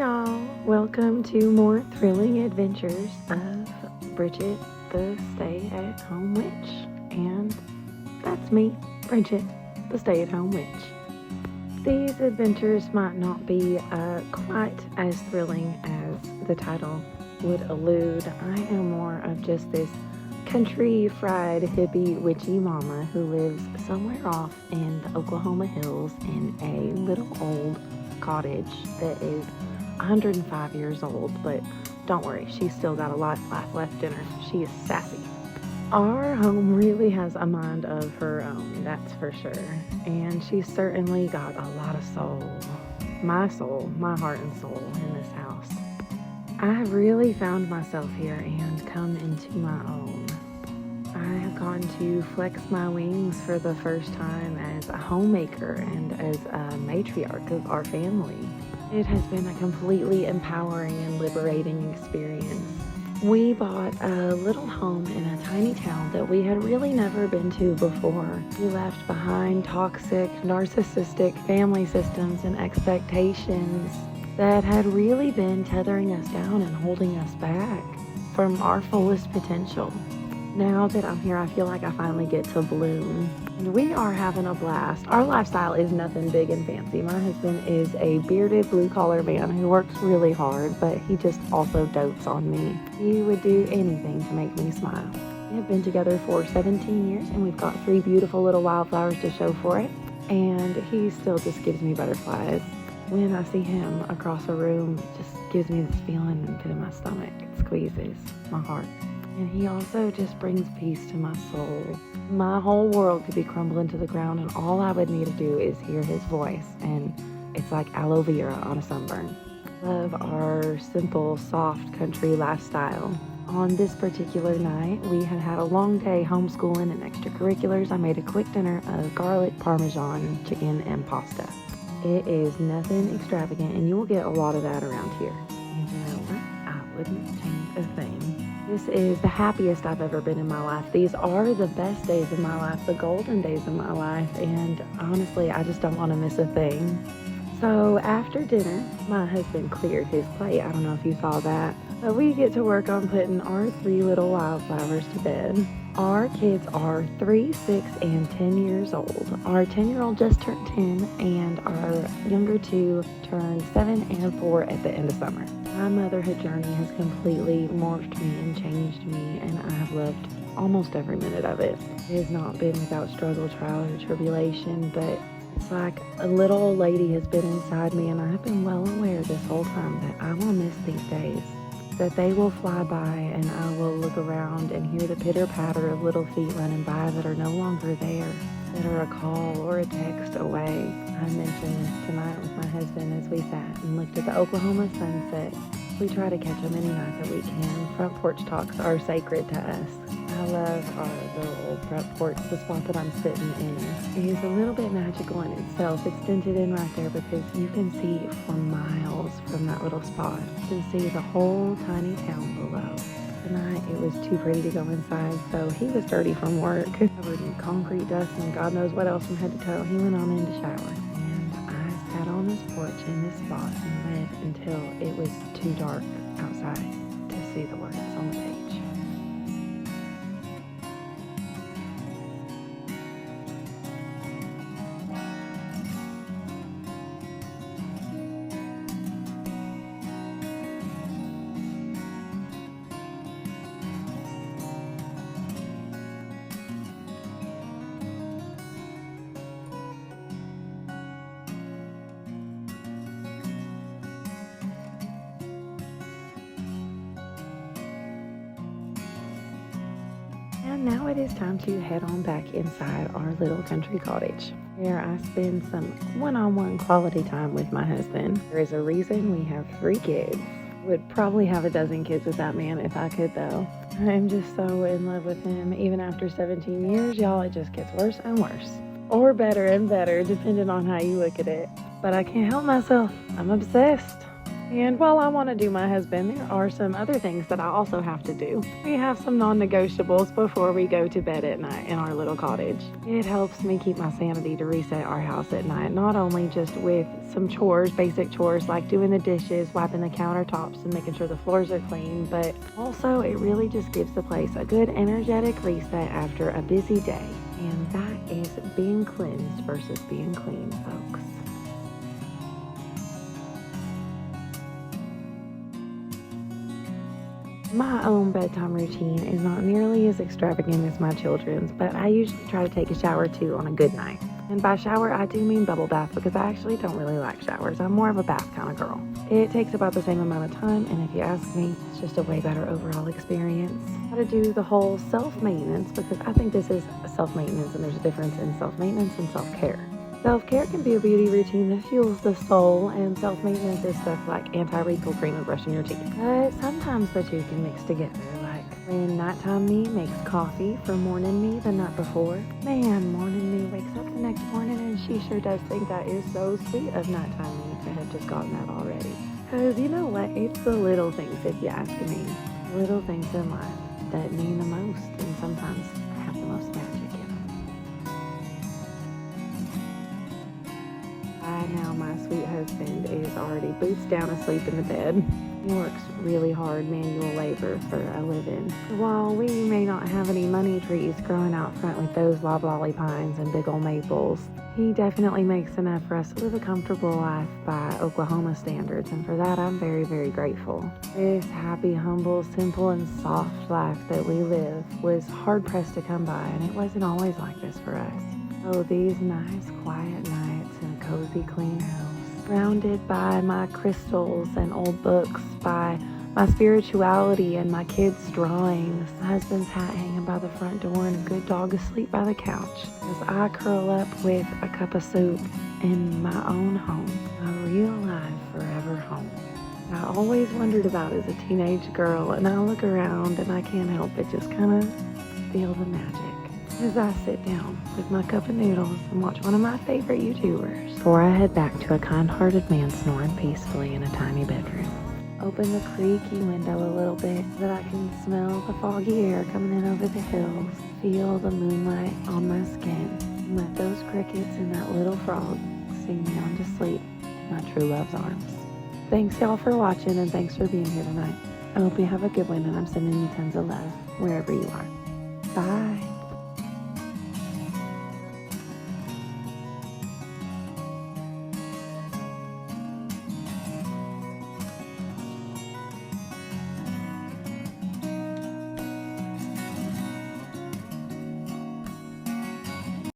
y'all, welcome to more thrilling adventures of Bridget the Stay-at-Home Witch. And that's me, Bridget the Stay-at-Home Witch. These adventures might not be quite as thrilling as the title would allude. I am more of just this country fried hippie witchy mama who lives somewhere off in the Oklahoma hills in a little old cottage that is 105 years old, but don't worry, she's still got a lot of life left in her. She is sassy. Our home really has a mind of her own, that's for sure, and she's certainly got a lot of soul, my heart and soul in this house. I have really found myself here and come into my own. I have gotten to flex my wings for the first time as a homemaker and as a matriarch of our family. It has been a completely empowering and liberating experience. We bought a little home in a tiny town that we had really never been to before. We left behind toxic, narcissistic family systems and expectations that had really been tethering us down and holding us back from our fullest potential. Now that I'm here, I feel like I finally get to bloom. And we are having a blast. Our lifestyle is nothing big and fancy. My husband is a bearded blue-collar man who works really hard, but he just also dotes on me. He would do anything to make me smile. We have been together for 17 years, and we've got 3 beautiful little wildflowers to show for it. And he still just gives me butterflies. When I see him across a room, it just gives me this feeling in the pit of my stomach. It squeezes my heart. And he also just brings peace to my soul. My whole world could be crumbling to the ground, and all I would need to do is hear his voice, and it's like aloe vera on a sunburn. Love our simple, soft country lifestyle. On this particular night, we had a long day homeschooling and extracurriculars. I made a quick dinner of garlic, parmesan, chicken, and pasta. It is nothing extravagant, and you will get a lot of that around here. And you know what? I wouldn't change a thing. This is the happiest I've ever been in my life. These are the best days of my life, the golden days of my life, and honestly, I just don't want to miss a thing. So after dinner, my husband cleared his plate. I don't know if you saw that, but we get to work on putting our 3 little wildflowers to bed. Our kids are 3, 6, and 10 years old. Our 10-year-old just turned 10, and our younger 2 turned 7 and 4 at the end of summer. My motherhood journey has completely morphed me and changed me, and I have loved almost every minute of it. It has not been without struggle, trial, or tribulation, but it's like a little old lady has been inside me, and I have been well aware this whole time that I will miss these days, that they will fly by, and I will look around and hear the pitter-patter of little feet running by that are no longer there, that are a call or a text away. I mentioned this tonight with my husband as we sat and looked at the Oklahoma sunset. We try to catch them any night that we can. Front porch talks are sacred to us. I love our little old front porch. The spot that I'm sitting in is a little bit magical in itself. It's dented in right there because you can see for miles from that little spot. You can see the whole tiny town below. Tonight it was too pretty to go inside, so he was dirty from work, covered in concrete dust and God knows what else from head to toe. He went on in to shower, and I sat on this porch in this spot and read until it was too dark outside to see the words on the page. And now it is time to head on back inside our little country cottage, where I spend some one-on-one quality time with my husband. There is a reason we have 3 kids. Would probably have a dozen kids with that man if I could, though. I'm just so in love with him. Even after 17 years, y'all, it just gets worse and worse. Or better and better, depending on how you look at it. But I can't help myself. I'm obsessed. And while I want to do my husband, there are some other things that I also have to do. We have some non-negotiables before we go to bed at night in our little cottage. It helps me keep my sanity to reset our house at night, not only just with some chores, basic chores like doing the dishes, wiping the countertops, and making sure the floors are clean, but also it really just gives the place a good energetic reset after a busy day. And that is being cleansed versus being clean, folks. My own bedtime routine is not nearly as extravagant as my children's, but I usually try to take a shower too on a good night. And by shower, I do mean bubble bath because I actually don't really like showers. I'm more of a bath kind of girl. It takes about the same amount of time, and if you ask me, it's just a way better overall experience. How to do the whole self-maintenance, because I think this is self-maintenance and there's a difference in self-maintenance and self-care. Self-care can be a beauty routine that fuels the soul, and self-maintenance is stuff like anti-wrinkle cream and brushing your teeth. But sometimes the two can mix together, like when nighttime me makes coffee for morning me the night before. Man, morning me wakes up the next morning and she sure does think that is so sweet of nighttime me to have just gotten that already. Because you know what? It's the little things, if you ask me. Little things in life that mean the most and sometimes have the most magic in them. By now, my sweet husband is already boots down asleep in the bed. He works really hard manual labor for a living. While we may not have any money trees growing out front with those loblolly pines and big old maples, he definitely makes enough for us to live a comfortable life by Oklahoma standards, and for that I'm very, very grateful. This happy, humble, simple, and soft life that we live was hard-pressed to come by, and it wasn't always like this for us. Oh, these nice, quiet nights in a cozy, clean house, surrounded by my crystals and old books, by my spirituality and my kids' drawings, my husband's hat hanging by the front door, and a good dog asleep by the couch, as I curl up with a cup of soup in my own home, a real live forever home. I always wondered about as a teenage girl, and I look around and I can't help but just kind of feel the magic as I sit down with my cup of noodles and watch one of my favorite YouTubers before I head back to a kind-hearted man snoring peacefully in a tiny bedroom. Open the creaky window a little bit so that I can smell the foggy air coming in over the hills, feel the moonlight on my skin, and let those crickets and that little frog sing me on to sleep in my true love's arms. Thanks y'all for watching, and thanks for being here tonight. I hope you have a good one, and I'm sending you tons of love wherever you are. Bye.